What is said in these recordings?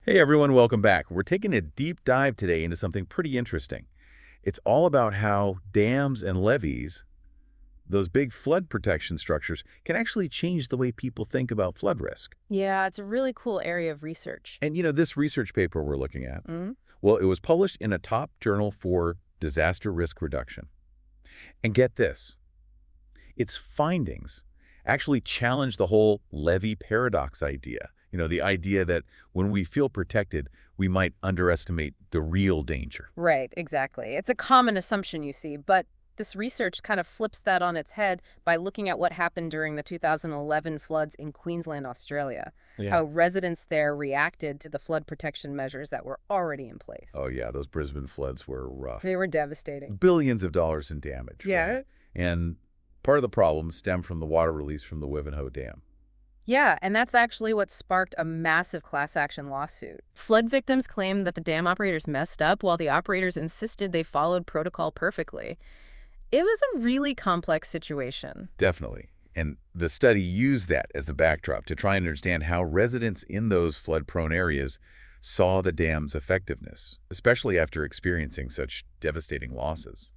Hey everyone, welcome back. We're taking a deep dive today into something pretty interesting. It's all about how dams and levees, those big flood protection structures, can actually change the way people think about flood risk. Yeah, it's a really cool area of research. And this research paper we're looking at, Mm. well, it was published in a top journal for disaster risk reduction. And get this, its findings actually challenge the whole levee paradox idea. The idea that when we feel protected, we might underestimate the real danger. Right, exactly. It's a common assumption, you see, but this research kind of flips that on its head by looking at what happened during the 2011 floods in Queensland, Australia, Yeah. how residents there reacted to the flood protection measures that were already in place. Oh, yeah, those Brisbane floods were rough. They were devastating. Billions of dollars in damage, Yeah. right? And part of the problem stemmed from the water release from the Wivenhoe Dam. Yeah, and that's actually what sparked a massive class action lawsuit. Flood victims claimed that the dam operators messed up while the operators insisted they followed protocol perfectly. It was a really complex situation. Definitely. And the study used that as the backdrop to try and understand how residents in those flood-prone areas saw the dam's effectiveness, especially after experiencing such devastating losses.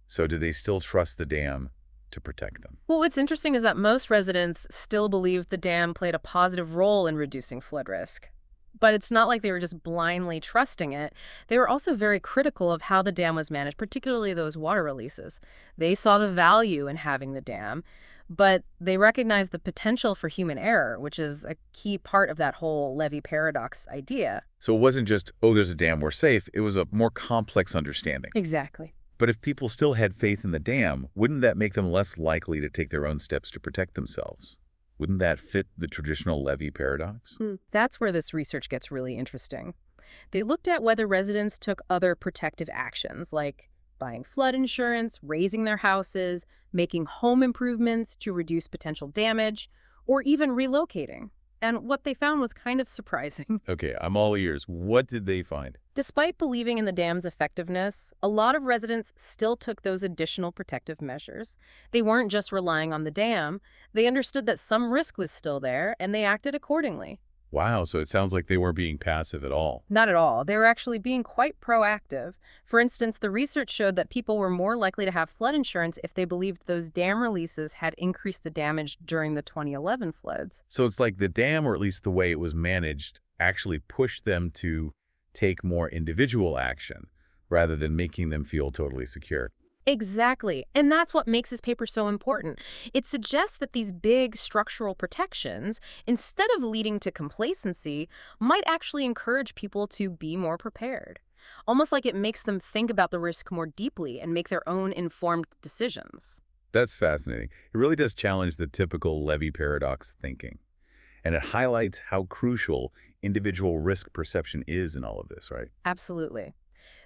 So do they still trust the dam to protect them? Well, what's interesting is that most residents still believed the dam played a positive role in reducing flood risk. But it's not like they were just blindly trusting it. They were also very critical of how the dam was managed, particularly those water releases. They saw the value in having the dam, but they recognized the potential for human error, which is a key part of that whole levee paradox idea. So it wasn't just, oh, there's a dam, we're safe. It was a more complex understanding. Exactly. But if people still had faith in the dam, wouldn't that make them less likely to take their own steps to protect themselves? Wouldn't that fit the traditional levee paradox? That's where this research gets really interesting. They looked at whether residents took other protective actions, like buying flood insurance, raising their houses, making home improvements to reduce potential damage, or even relocating. And what they found was kind of surprising. Okay, I'm all ears. What did they find? Despite believing in the dam's effectiveness, a lot of residents still took those additional protective measures. They weren't just relying on the dam. They understood that some risk was still there, and they acted accordingly. Wow, so it sounds like they weren't being passive at all. Not at all. They were actually being quite proactive. For instance, the research showed that people were more likely to have flood insurance if they believed those dam releases had increased the damage during the 2011 floods. So it's like the dam, or at least the way it was managed, actually pushed them to take more individual action rather than making them feel totally secure. Exactly. And that's what makes this paper so important. It suggests that these big structural protections, instead of leading to complacency, might actually encourage people to be more prepared. Almost like it makes them think about the risk more deeply and make their own informed decisions. That's fascinating. It really does challenge the typical levee paradox thinking. And it highlights how crucial individual risk perception is in all of this, right? Absolutely.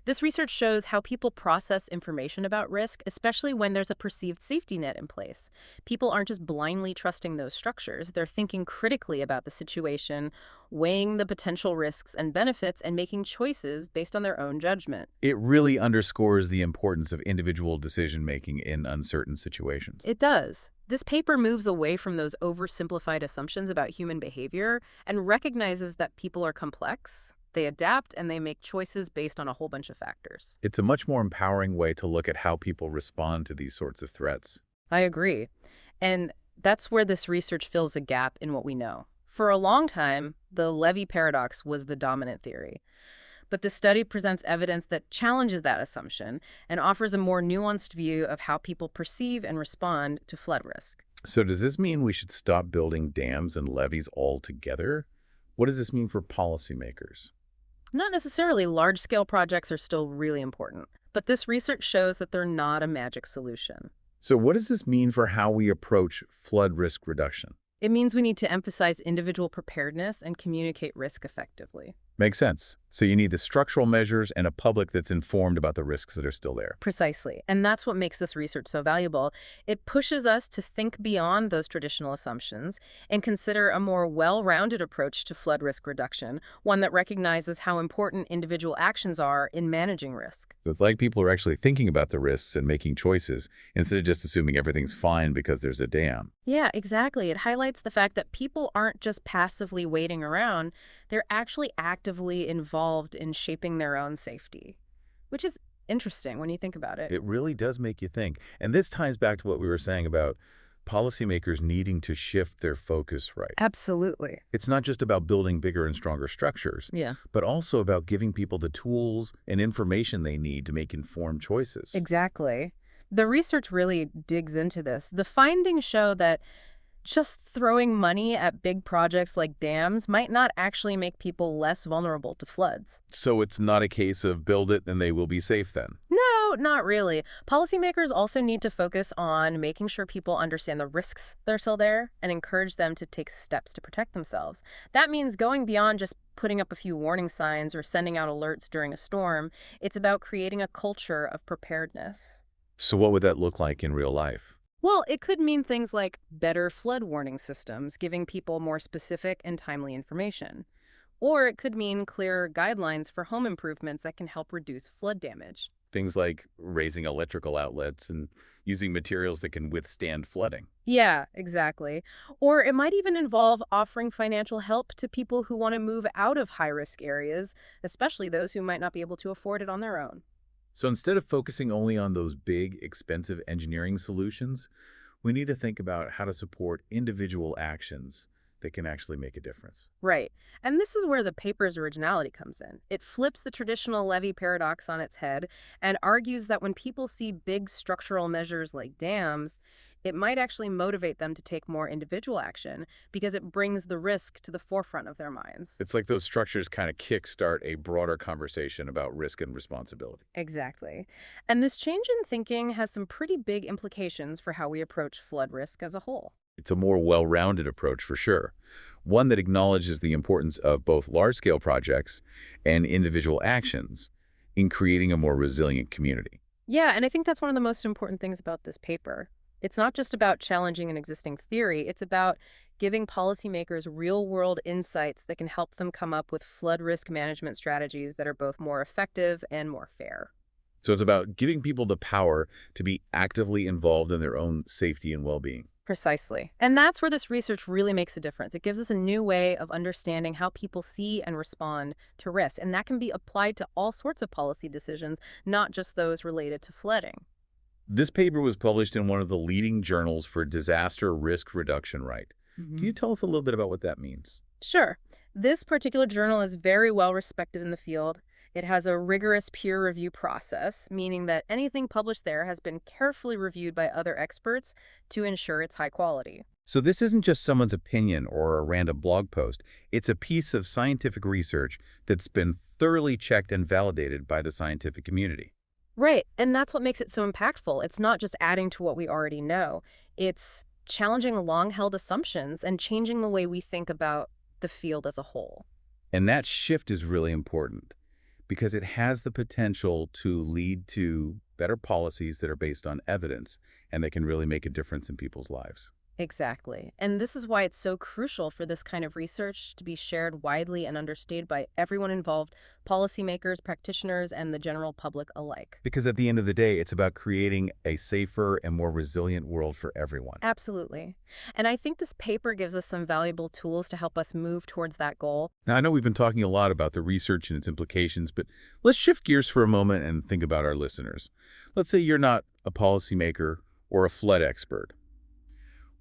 This research shows how people process information about risk, especially when there's a perceived safety net in place. People aren't just blindly trusting those structures. They're thinking critically about the situation, weighing the potential risks and benefits, and making choices based on their own judgment. It really underscores the importance of individual decision-making in uncertain situations. It does. This paper moves away from those oversimplified assumptions about human behavior and recognizes that people are complex. They adapt and they make choices based on a whole bunch of factors. It's a much more empowering way to look at how people respond to these sorts of threats. I agree. And that's where this research fills a gap in what we know. For a long time, the levee paradox was the dominant theory. But this study presents evidence that challenges that assumption and offers a more nuanced view of how people perceive and respond to flood risk. So does this mean we should stop building dams and levees altogether? What does this mean for policymakers? Not necessarily. Large-scale projects are still really important, but this research shows that they're not a magic solution. So what does this mean for how we approach flood risk reduction? It means we need to emphasize individual preparedness and communicate risk effectively. Makes sense. So you need the structural measures and a public that's informed about the risks that are still there. Precisely. And that's what makes this research so valuable. It pushes us to think beyond those traditional assumptions and consider a more well-rounded approach to flood risk reduction, one that recognizes how important individual actions are in managing risk. So it's like people are actually thinking about the risks and making choices instead of just assuming everything's fine because there's a dam. Yeah, exactly. It highlights the fact that people aren't just passively waiting around, they're actually actively involved in shaping their own safety, which is interesting when you think about it. It really does make you think. And this ties back to what we were saying about policymakers needing to shift their focus right. Absolutely. It's not just about building bigger and stronger structures, Yeah, but also about giving people the tools and information they need to make informed choices. exactly. The research really digs into this. The findings show that just throwing money at big projects like dams might not actually make people less vulnerable to floods. So it's not a case of build it and they will be safe then. No, not really. Policymakers also need to focus on making sure people understand the risks that are still there and encourage them to take steps to protect themselves. That means going beyond just putting up a few warning signs or sending out alerts during a storm. It's about creating a culture of preparedness. So what would that look like in real life? Well, it could mean things like better flood warning systems, giving people more specific and timely information. Or it could mean clearer guidelines for home improvements that can help reduce flood damage. Things like raising electrical outlets and using materials that can withstand flooding. Yeah, exactly. Or it might even involve offering financial help to people who want to move out of high-risk areas, especially those who might not be able to afford it on their own. So instead of focusing only on those big, expensive engineering solutions, we need to think about how to support individual actions that can actually make a difference. Right. And this is where the paper's originality comes in. It flips the traditional levee paradox on its head and argues that when people see big structural measures like dams, it might actually motivate them to take more individual action because it brings the risk to the forefront of their minds. It's like those structures kind of kickstart a broader conversation about risk and responsibility. Exactly. And this change in thinking has some pretty big implications for how we approach flood risk as a whole. It's a more well-rounded approach for sure, one that acknowledges the importance of both large-scale projects and individual actions in creating a more resilient community. Yeah, and I think that's one of the most important things about this paper. It's not just about challenging an existing theory, it's about giving policymakers real-world insights that can help them come up with flood risk management strategies that are both more effective and more fair. So it's about giving people the power to be actively involved in their own safety and well-being. Precisely. And that's where this research really makes a difference. It gives us a new way of understanding how people see and respond to risk, and that can be applied to all sorts of policy decisions, not just those related to flooding. This paper was published in one of the leading journals for disaster risk reduction, right? Can you tell us a little bit about what that means? Sure. This particular journal is very well respected in the field. It has a rigorous peer review process, meaning that anything published there has been carefully reviewed by other experts to ensure it's high quality. So this isn't just someone's opinion or a random blog post. It's a piece of scientific research that's been thoroughly checked and validated by the scientific community. Right, and that's what makes it so impactful. It's not just adding to what we already know. It's challenging long-held assumptions and changing the way we think about the field as a whole. And that shift is really important because it has the potential to lead to better policies that are based on evidence and that can really make a difference in people's lives. Exactly. And this is why it's so crucial for this kind of research to be shared widely and understood by everyone involved, policymakers, practitioners, and the general public alike. Because at the end of the day, it's about creating a safer and more resilient world for everyone. Absolutely. And I think this paper gives us some valuable tools to help us move towards that goal. Now, I know we've been talking a lot about the research and its implications, but let's shift gears for a moment and think about our listeners. Let's say you're not a policymaker or a flood expert.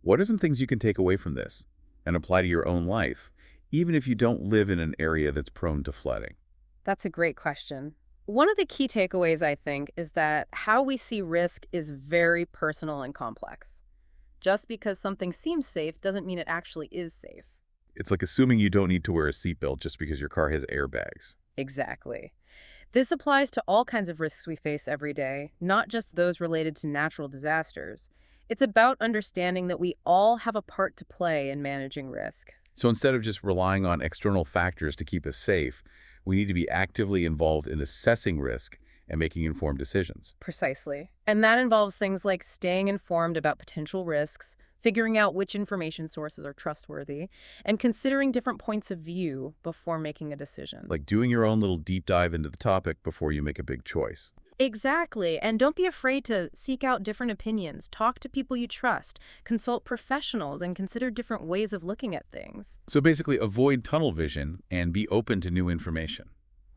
What are some things you can take away from this and apply to your own life, even if you don't live in an area that's prone to flooding? That's a great question. One of the key takeaways, I think, is that how we see risk is very personal and complex. Just because something seems safe doesn't mean it actually is safe. It's like assuming you don't need to wear a seatbelt just because your car has airbags. Exactly. This applies to all kinds of risks we face every day, not just those related to natural disasters. It's about understanding that we all have a part to play in managing risk. So instead of just relying on external factors to keep us safe, We need to be actively involved in assessing risk and making informed decisions. Precisely. And that involves things like staying informed about potential risks, figuring out which information sources are trustworthy, and considering different points of view before making a decision. Like doing your own little deep dive into the topic before you make a big choice. Exactly. And don't be afraid to seek out different opinions, talk to people you trust, consult professionals, and consider different ways of looking at things. So basically, avoid tunnel vision and be open to new information.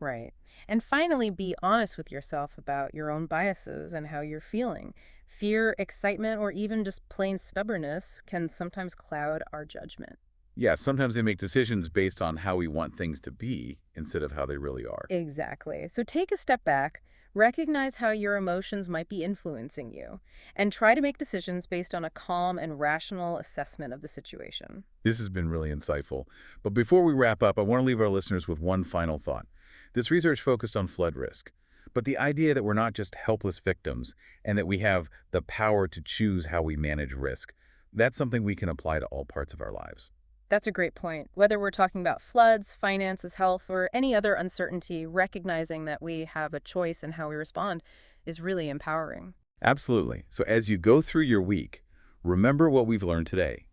Right. And finally, be honest with yourself about your own biases and how you're feeling. Fear, excitement, or even just plain stubbornness can sometimes cloud our judgment. Yeah, sometimes they make decisions based on how we want things to be instead of how they really are. Exactly. So take a step back, recognize how your emotions might be influencing you, and try to make decisions based on a calm and rational assessment of the situation. This has been really insightful. But before we wrap up, I want to leave our listeners with one final thought. This research focused on flood risk, but the idea that we're not just helpless victims and that we have the power to choose how we manage risk, that's something we can apply to all parts of our lives. That's a great point. Whether we're talking about floods, finances, health, or any other uncertainty, recognizing that we have a choice in how we respond is really empowering. Absolutely. So as you go through your week, remember what we've learned today.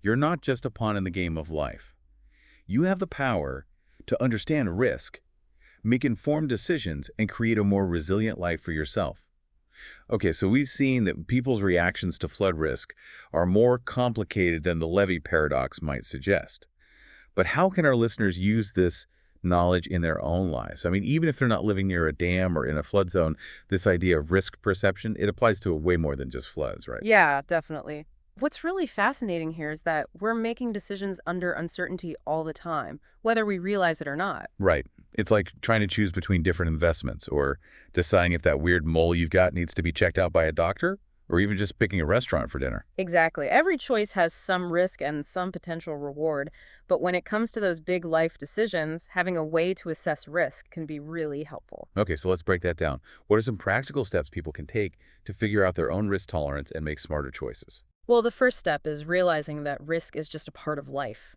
You're not just a pawn in the game of life. You have the power to understand risk, make informed decisions, and create a more resilient life for yourself. Okay, so we've seen that people's reactions to flood risk are more complicated than the levee paradox might suggest. But how can our listeners use this knowledge in their own lives? I mean, even if they're not living near a dam or in a flood zone, this idea of risk perception, it applies to way more than just floods, right? Yeah, definitely. What's really fascinating here is that we're making decisions under uncertainty all the time, whether we realize it or not. Right. It's like trying to choose between different investments or deciding if that weird mole you've got needs to be checked out by a doctor or even just picking a restaurant for dinner. Exactly. Every choice has some risk and some potential reward, but when it comes to those big life decisions, having a way to assess risk can be really helpful. Okay, so let's break that down. What are some practical steps people can take to figure out their own risk tolerance and make smarter choices? Well, the first step is realizing that risk is just a part of life.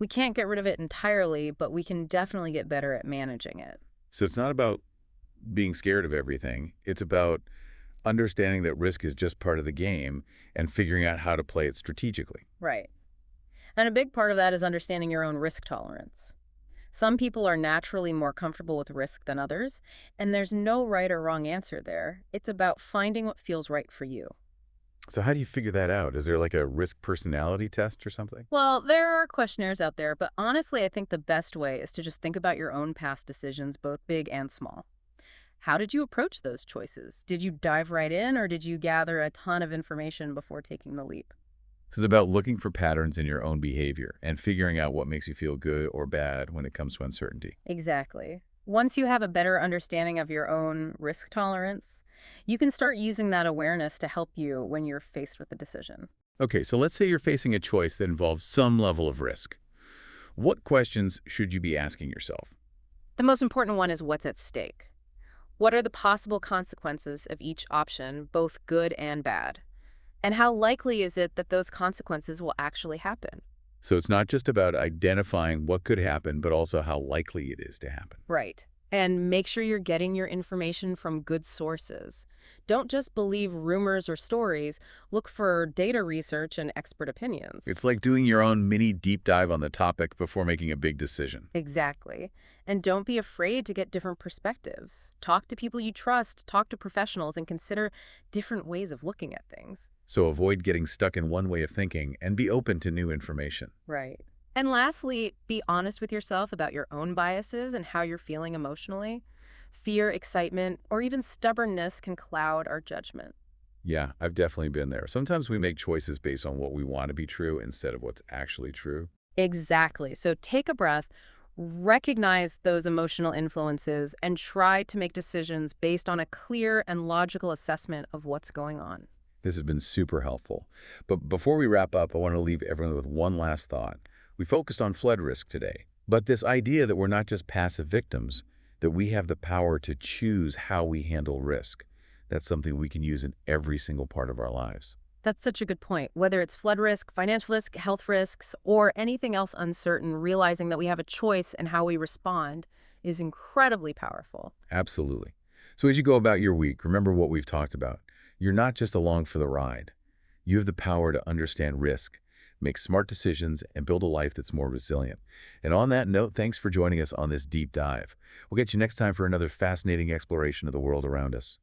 We can't get rid of it entirely, but we can definitely get better at managing it. So it's not about being scared of everything. It's about understanding that risk is just part of the game and figuring out how to play it strategically. Right. And a big part of that is understanding your own risk tolerance. Some people are naturally more comfortable with risk than others, and there's no right or wrong answer there. It's about finding what feels right for you. So how do you figure that out? Is there like a risk personality test or something? Well, there are questionnaires out there, but honestly, I think the best way is to just think about your own past decisions, both big and small. How did you approach those choices? Did you dive right in, or did you gather a ton of information before taking the leap? So it's about looking for patterns in your own behavior and figuring out what makes you feel good or bad when it comes to uncertainty. Exactly. Once you have a better understanding of your own risk tolerance, you can start using that awareness to help you when you're faced with a decision. Okay, so let's say you're facing a choice that involves some level of risk. What questions should you be asking yourself? The most important one is what's at stake. What are the possible consequences of each option, both good and bad? And how likely is it that those consequences will actually happen? So it's not just about identifying what could happen, but also how likely it is to happen. Right. And make sure you're getting your information from good sources. Don't just believe rumors or stories. Look for data research and expert opinions. It's like doing your own mini deep dive on the topic before making a big decision. Exactly. And don't be afraid to get different perspectives. Talk to people you trust, talk to professionals, and consider different ways of looking at things. So avoid getting stuck in one way of thinking and be open to new information. Right. And lastly, be honest with yourself about your own biases and how you're feeling emotionally. Fear, excitement, or even stubbornness can cloud our judgment. Yeah, I've definitely been there. Sometimes we make choices based on what we want to be true instead of what's actually true. Exactly. So take a breath, recognize those emotional influences, and try to make decisions based on a clear and logical assessment of what's going on. This has been super helpful. But before we wrap up, I want to leave everyone with one last thought. We focused on flood risk today, but this idea that we're not just passive victims, that we have the power to choose how we handle risk, that's something we can use in every single part of our lives. That's such a good point. Whether it's flood risk, financial risk, health risks, or anything else uncertain, realizing that we have a choice in how we respond is incredibly powerful. Absolutely. So as you go about your week, remember what we've talked about. You're not just along for the ride. You have the power to understand risk, make smart decisions, and build a life that's more resilient. And on that note, thanks for joining us on this deep dive. We'll get you next time for another fascinating exploration of the world around us.